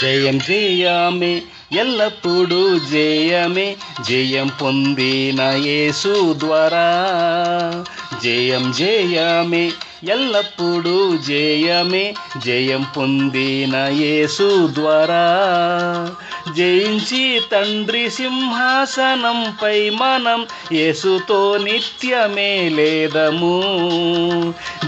జయం జయమే ఎల్లప్పుడూ జయమే, జయం పొందిన యేసు ద్వారా. జయం జయమే ఎల్లప్పుడూ జయమే, జయం పొందిన యేసు ద్వారా. జయించి తండ్రి సింహాసనంపై మనం యేసుతో నిత్యమే లేదము.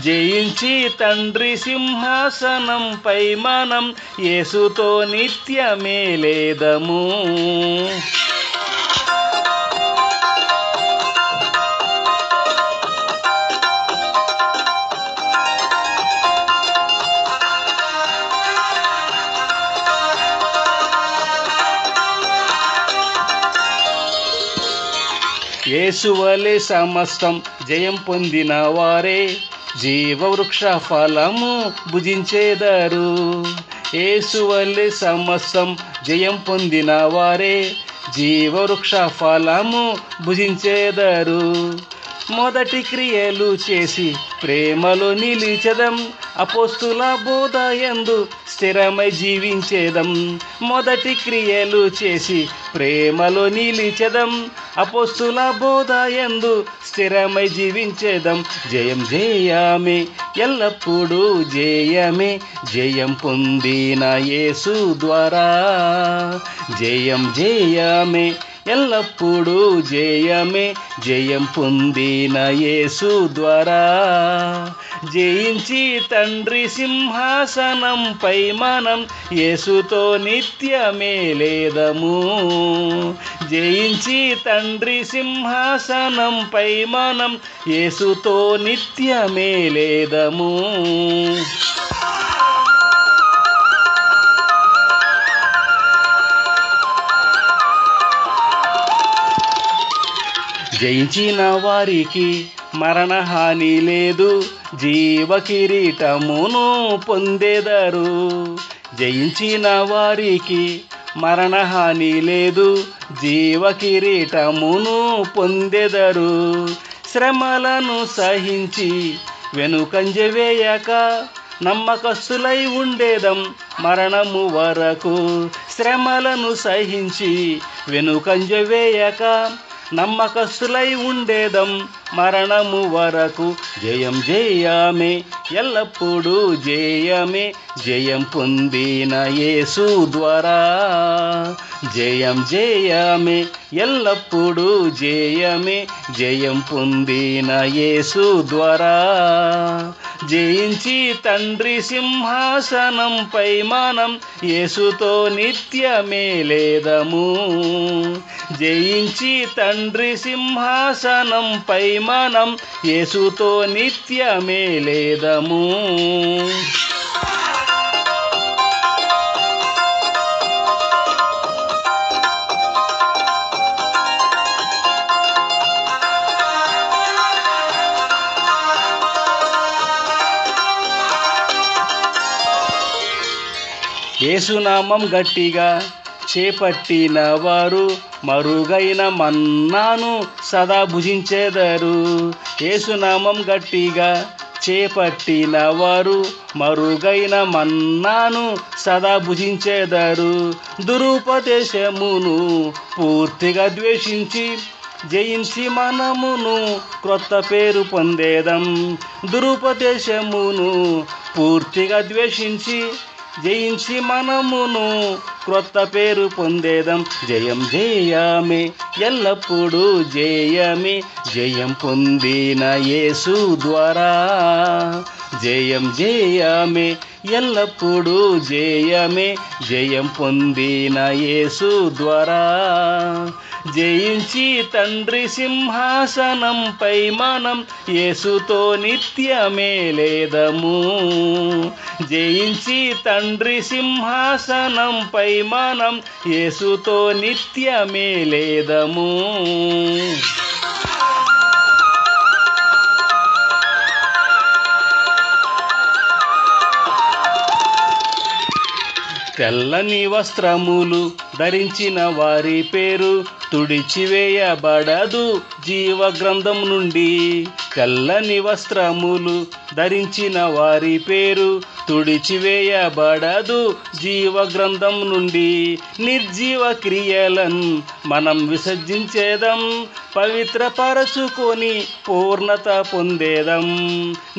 జయించి తండ్రి సింహాసనంపై మనం యేసుతో నిత్యమే లేదము. యేసువలే సమస్తం జయం పొందిన వారే జీవవృక్ష ఫలము భుజించేదారు. యేసువలే సమస్తం జయం పొందిన వారే జీవవృక్ష ఫలము భుజించేదారు. మొదటి క్రియలు చేసి ప్రేమలో నిలిచెదం, అపోస్తుల బోధ యందు స్థిరమై జీవించేదం. మొదటి క్రియలు చేసి ప్రేమలో నిలిచెదం, అపోస్తుల బోధ యందు స్థిరమై జీవించేదం. జయం జయమే ఎల్లప్పుడూ జయమే, జయం పొందిన యేసు ద్వారా. జయం జయమే ఎల్లప్పుడూ జయమే, జయం పొందిన యేసు ద్వారా. జయించి తండ్రి సింహాసనంపై మనం యేసుతో నిత్యమే లేదము. జయించి తండ్రి సింహాసనంపై మనం యేసుతో నిత్యమే లేదము. జయించిన వారికి మరణహాని లేదు, జీవ కిరీటమును పొందెదరు. జయించిన వారికి మరణహాని లేదు, జీవ కిరీటమును పొందెదరు. శ్రమలను సహించి వెనుకంజ వేయక నమ్మకస్తులై ఉండేదం మరణము వరకు. శ్రమలను సహించి వెనుకంజ వేయక నమ్మకస్తులై ఉండేదం మరణము వరకు. జయం జయమే ఎల్లప్పుడూ జయమే, జయం పొందిన యేసు ద్వారా. జయం జయమే ఎల్లప్పుడూ జయమే, జయం పొందిన యేసు ద్వారా. జయించి తండ్రి సింహాసనంపై మనం యేసుతో నిత్యమే లేదము. జయించి తండ్రి సింహాసనంపై మనం యేసుతో నిత్యమే లేదము. యేసునామం గట్టిగా చేపట్టిన వారు మరుగైన మన్నాను సదా భుజించెదరు. యేసునామం గట్టిగా చేపట్టిన వారు మరుగైన మన్నాను సదా భుజించెదరు. దురుపదేశమును పూర్తిగా ద్వేషించి జయించి మనమును క్రొత్త పేరు పొందేదం. దురుపదేశమును పూర్తిగా ద్వేషించి జయించి మనమును క్రొత్త పేరు పొందేదం. జయం జయమే ఎల్లప్పుడూ జయమే, జయం పొందిన యేసు ద్వారా. జయం జయమే ఎల్లప్పుడూ జయమే, జయం పొందిన యేసు ద్వారా. జయించి తండ్రి సింహాసనంపై మనం యేసుతో నిత్యమే లేదము. జయించి తండ్రి సింహాసనంపై మనం యేసుతో నిత్యమే లేదము. తెల్లని వస్త్రములు ధరించిన వారి పేరు తుడిచివేయబడదు జీవ గ్రంథం నుండి. తెల్లని వస్త్రములు ధరించిన వారి పేరు తుడిచివేయబడదు జీవ గ్రంథం నుండి. నిర్జీవ క్రియలను మనం విసర్జించేదం, పవిత్రపరచుకొని పూర్ణత పొందేదం.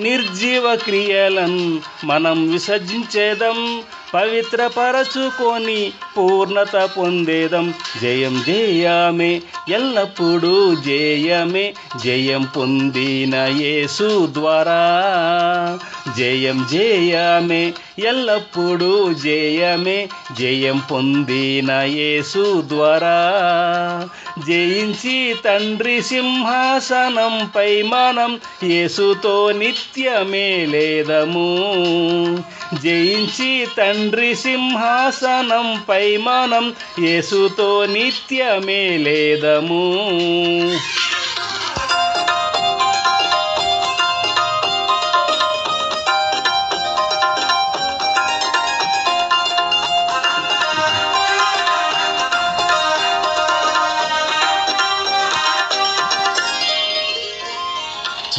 నిర్జీవ క్రియలను మనం విసర్జించేదం, పవిత్రపరచుకొని పూర్ణత పొందేదం. జయం జయమే, ఎల్లప్పుడూ జయమే, జయం పొందిన యేసు ద్వారా. జయం జయమే, ఎల్లప్పుడూ జయమే, జయం పొందిన యేసు ద్వారా. జయించి తండ్రి సింహాసనంపై మనం యేసుతో నిత్యమే లేదము. జయించి తండ్రి సింహాసనంపై మనం యేసుతో నిత్యమే లేదము.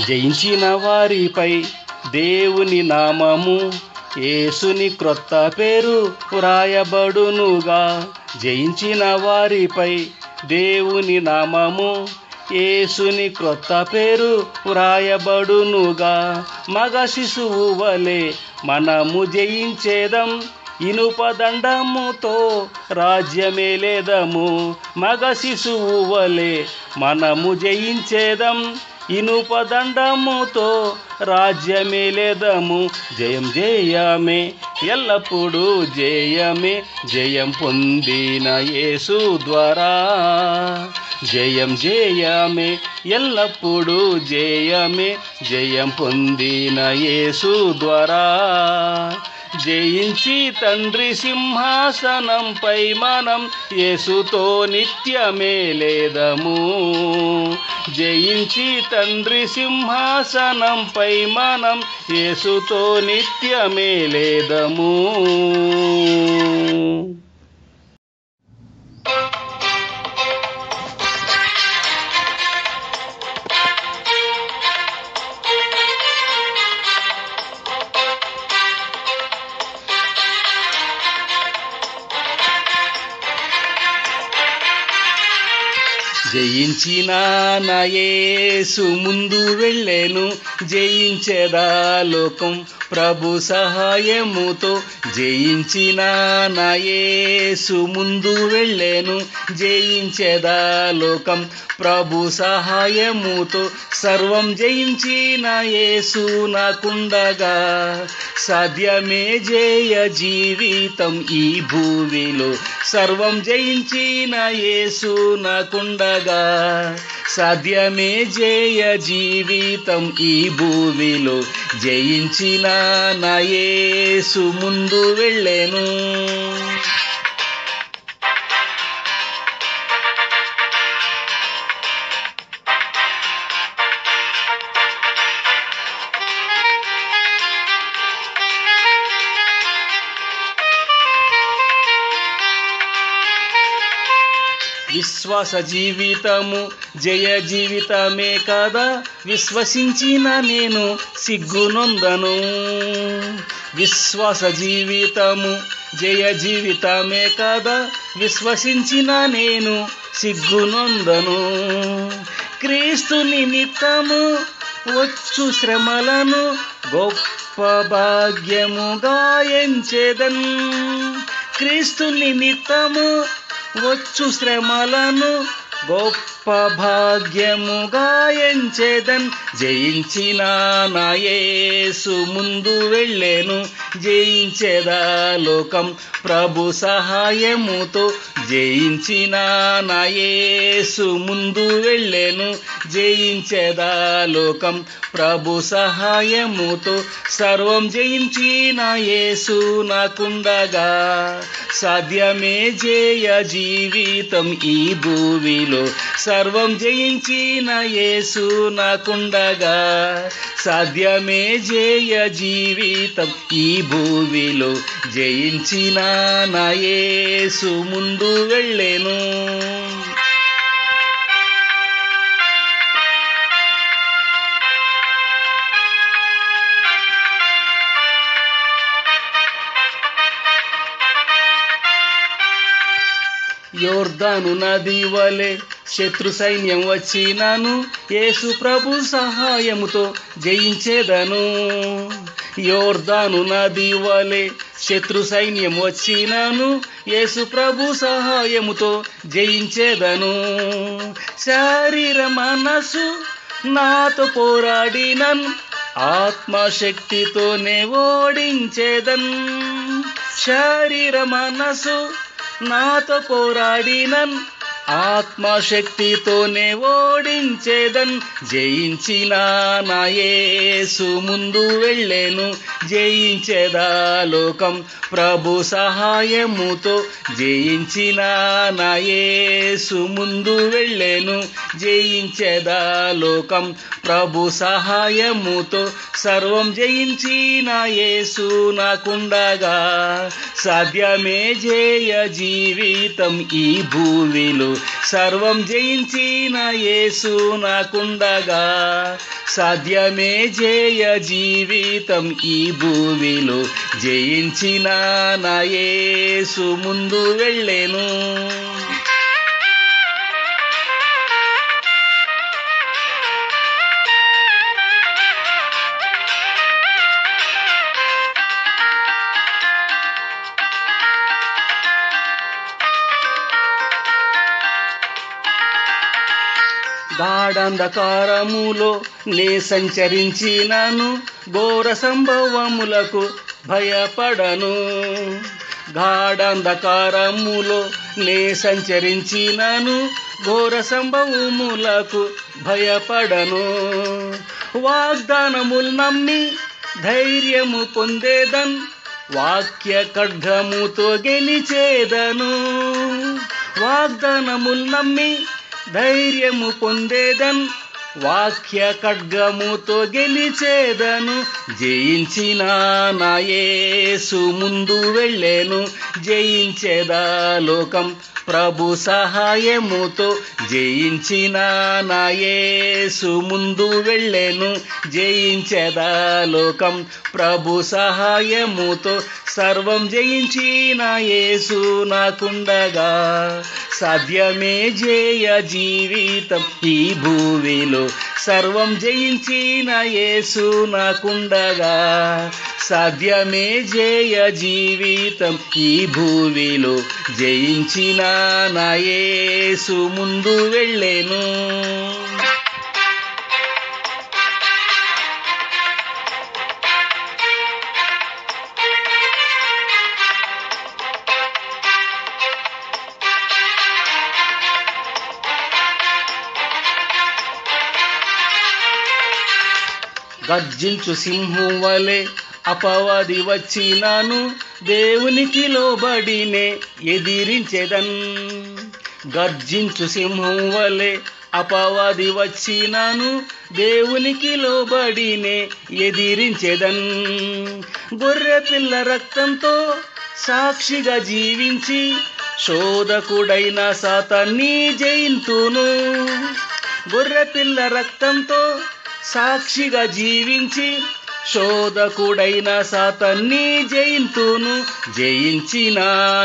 జయించిన వారిపై దేవుని నామము, యేసుని క్రొత్త పేరు వ్రాయబడునుగా. జయించిన వారిపై దేవుని నామము, యేసుని క్రొత్త పేరు వ్రాయబడునుగా. మగ శిశువు వలె మనము జయించేదం, ఇనుపదండముతో రాజ్యమేలేదము. మగ శిశువు వలె మనము జయించేదం, ఇనుపదండముతో రాజ్యమేలేదము. జయం జయమే, ఎల్లప్పుడూ జయమే, జయం పొందిన యేసు ద్వారా. జయం జయమే, ఎల్లప్పుడూ జయమే, జయం పొందిన యేసు ద్వారా. జయించి తండ్రి సింహాసనంపై మనం యేసుతో నిత్యమే లేదము. జయించి తండ్రి సింహాసనంపై మనం యేసుతో నిత్యమే లేదము. జయించిన నా యేసు ముందు వెళ్ళెను, జయించెదా లోకం ప్రభు సహాయముతో. జయించిన నా యేసు ముందు వెళ్ళెను, జయించెదా లోకం ప్రభు సహాయముతో. సర్వం జయించిన యేసు నాకుండగా, సాధ్యమే జయ జీవితం ఈ భూమిలో. సర్వం జయించిన యేసు నాకుండగా, సాధ్యమే జయ జీవితం ఈ భూమిలో. జయించిన నా యేసు ముందు వెళ్ళెను. విశ్వాస జీవితము జయ జీవితమే కదా, విశ్వసించిన నేను సిగ్గునొందను. విశ్వాస జీవితము జయ జీవితమే కదా, విశ్వసించిన నేను సిగ్గునొందను. క్రీస్తు నిమిత్తము వచ్చు శ్రమలను గొప్ప భాగ్యముగా ఎంచెదన్. క్రీస్తు నిమిత్తము వచ్చు శ్రమలను గొప్ప భాగ్యముగా ఎంచెదన్. జయించిన నా యేసు ముందు వెళ్ళెను, జయించెదా లోకం ప్రభు సహాయముతో. జయించిన నా యేసు ముందు వెళ్ళెను, జయించెదా లోకం ప్రభు సహాయముతో. సర్వం జయించిన యేసు నాకుండగా, సాధ్యమే జయ జీవితం ఈ భూమిలో. సర్వం జయించిన యేసు నాకుండగా, సాధ్యమే జయ జీవితం ఈ భూమిలో. జయించిన నా యేసు ముందు వెళ్ళెను. యోర్దాను నది వలె శత్రు సైన్యం వచ్చినాను, యేసు ప్రభు సహాయముతో జయించేదను. యోర్దాను నది వలె శత్రు సైన్యం వచ్చినాను, యేసు ప్రభు సహాయముతో జయించేదను. శరీర మనసు నాతో పోరాడినన్, ఆత్మశక్తితోనే ఓడించేదన్. శరీర మనసు నాతో పోరాడినన్, ఆత్మశక్తితోనే ఓడించేదన్. జయించిన నా యేసు ముందు వెళ్ళెను, జయించేదా లోకం ప్రభు సహాయముతో. జయించిన నా యేసు ముందు వెళ్ళెను, జయించేదా లోకం ప్రభు సహాయముతో. సర్వం జయించిన యేసు నాకుండగా, సాధ్యమే జయ జీవితం ఈ భూమిలో. సర్వం జయించిన యేసు నాకుండగా, సాధ్యమే జయ జీవితం ఈ భూమిలో. జయించిన నా యేసు ముందు వెళ్ళెను. గాఢంధకారములో నే సంచరించినాను, ఘోర సంభవములకు భయపడను. గాఢంధకారములో నే సంచరించినాను, ఘోర సంభవములకు భయపడను. వాగ్దానములు నమ్మి ధైర్యము పొందేదన్, వాక్య ఖడ్గముతో గెలిచేదను. వాగ్దానములు నమ్మి ధైర్యము పొందేదన్, వాక్య ఖడ్గముతో గెలిచేదను. జయించిన నా యేసు ముందు వెళ్ళెను, జయించేదా లోకం ప్రభు సహాయముతో. జయించిన నా యేసు ముందు వెళ్ళెను, జయించేదా లోకం ప్రభు సహాయముతో. సర్వం జయించిన యేసు నాకుండగా, సాధ్యమే జయ జీవితం ఈ భూమిలో. సర్వం జయించిన యేసు నాకుండగా, సాధ్యమే జయ జీవితం ఈ భూమిలో. జయించిన నా యేసు ముందు వెళ్ళెను. గర్జించు సింహం వలె అపవాది వచ్చినాను, దేవునికి లోబడినే ఎదిరించెదన్. గర్జించు సింహం వలె అపవాది వచ్చినాను, దేవునికి లోబడినే ఎదిరించెదన్. గొర్రె పిల్ల రక్తంతో సాక్షిగా జీవించి, శోధకుడైన సాతాన్ని జయింతును. గొర్రె పిల్ల రక్తంతో సాక్షిగా జీవించి, శోధకుడైన సాతాన్ని జయింతును. జయించిన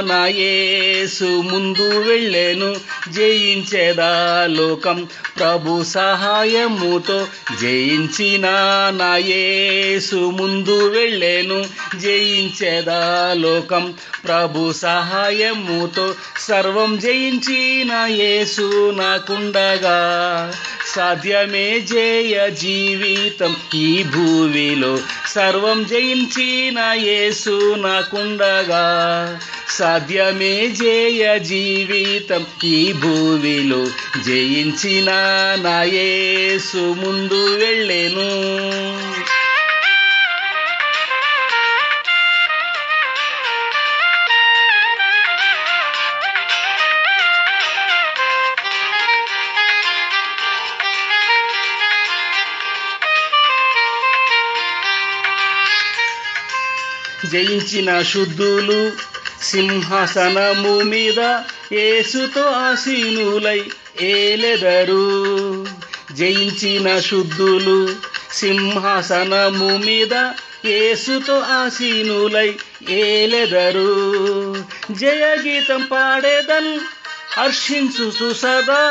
నా యేసు ముందు వెళ్ళెను, జయించేదా లోకం ప్రభు సహాయముతో. జయించిన నా యేసు ముందు వెళ్ళెను, జయించేదా లోకం ప్రభు సహాయముతో. సర్వం జయించిన యేసు నాకుండగా, సాధ్యమే జయ జీవితం ఈ భూమిలో. సర్వం జయించిన యేసు నాకుండగా, సాధ్యమే జయ జీవితం ఈ భూమిలో. జయించిన నా యేసు ముందు వెళ్ళెను. జయించిన శుద్ధులు సింహాసనము మీద యేసుతో ఆసీనులై ఏలెదరు. జయించిన శుద్ధులు సింహాసనము మీద యేసుతో ఆసీనులై ఏలెదరు. జయగీతం పాడేదన్, హర్షించు సదా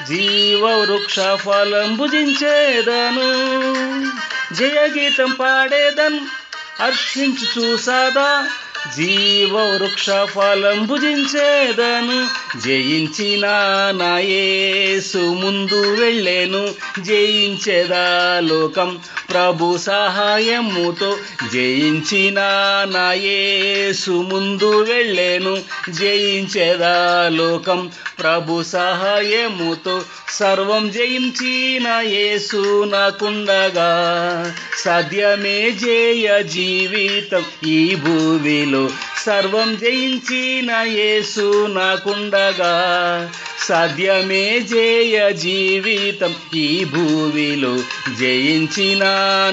జీవ వృక్ష ఫలం భుజించేదను. జయగీతం పాడేదన్ హర్షించు సదా జీవ వృక్ష ఫలం భుజించేదను. జయించిన నా యేసు ముందు వెళ్ళెను, జయించేదా లోకం ప్రభు సహాయముతో. జయించిన నా యేసు ముందు వెళ్ళెను, జయించేదా లోకం ప్రభు సహాయముతో. సర్వం జయించిన యేసు నాకుండగా సాధ్యమే జయ జీవితం ఈ భూమిలో. సర్వం జయించిన యేసు నాకుండగా సాధ్యమే జయ జీవితం ఈ భూమిలో. జయించిన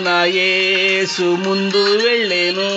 నా యేసు ముందు వెళ్ళెను.